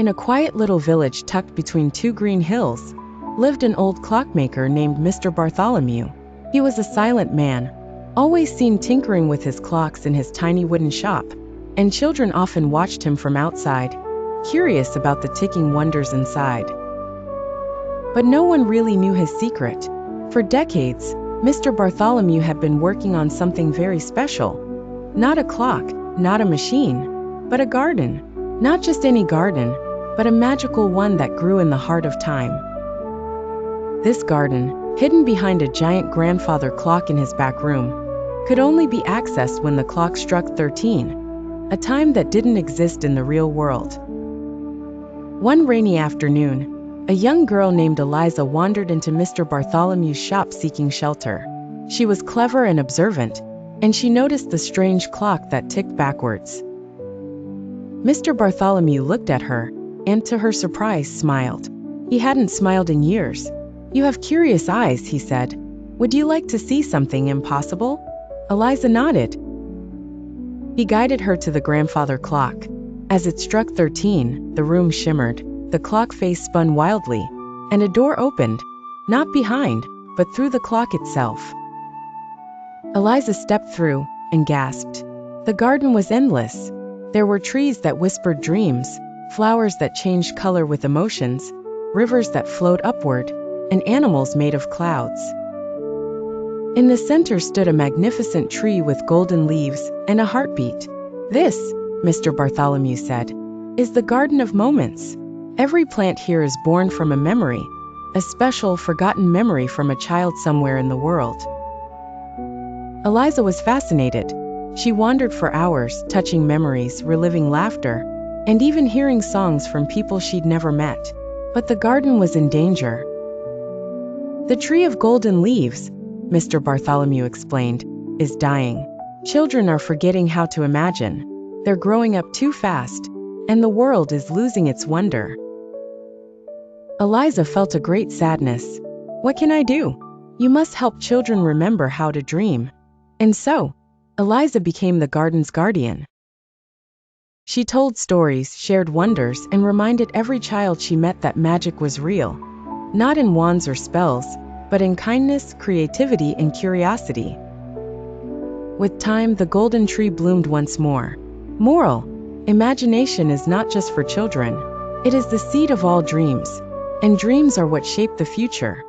In a quiet little village tucked between two green hills, lived an old clockmaker named Mr. Bartholomew. He was a silent man, always seen tinkering with his clocks in his tiny wooden shop, and children often watched him from outside, curious about the ticking wonders inside. But no one really knew his secret. For decades, Mr. Bartholomew had been working on something very special. Not a clock, not a machine, but a garden. Not just any garden, but a magical one that grew in the heart of time. This garden, hidden behind a giant grandfather clock in his back room, could only be accessed when the clock struck 13, a time that didn't exist in the real world. One rainy afternoon, a young girl named Eliza wandered into Mr. Bartholomew's shop seeking shelter. She was clever and observant, and she noticed the strange clock that ticked backwards. Mr. Bartholomew looked at her, and to her surprise, smiled. He hadn't smiled in years. "You have curious eyes," he said. "Would you like to see something impossible?" Eliza nodded. He guided her to the grandfather clock. As it struck 13, the room shimmered, the clock face spun wildly, and a door opened, not behind, but through the clock itself. Eliza stepped through and gasped. The garden was endless. There were trees that whispered dreams, flowers that changed color with emotions, rivers that flowed upward, and animals made of clouds. In the center stood a magnificent tree with golden leaves and a heartbeat. "This," Mr. Bartholomew said, "is the Garden of Moments. Every plant here is born from a memory, a special, forgotten memory from a child somewhere in the world." Eliza was fascinated. She wandered for hours, touching memories, reliving laughter, and even hearing songs from people she'd never met. But the garden was in danger. "The tree of golden leaves," Mr. Bartholomew explained, "is dying. Children are forgetting how to imagine. They're growing up too fast, and the world is losing its wonder." Eliza felt a great sadness. "What can I do? You must help children remember how to dream." And so, Eliza became the garden's guardian. She told stories, shared wonders, and reminded every child she met that magic was real. Not in wands or spells, but in kindness, creativity, and curiosity. With time, the golden tree bloomed once more. Moral: imagination is not just for children. It is the seed of all dreams, and dreams are what shape the future.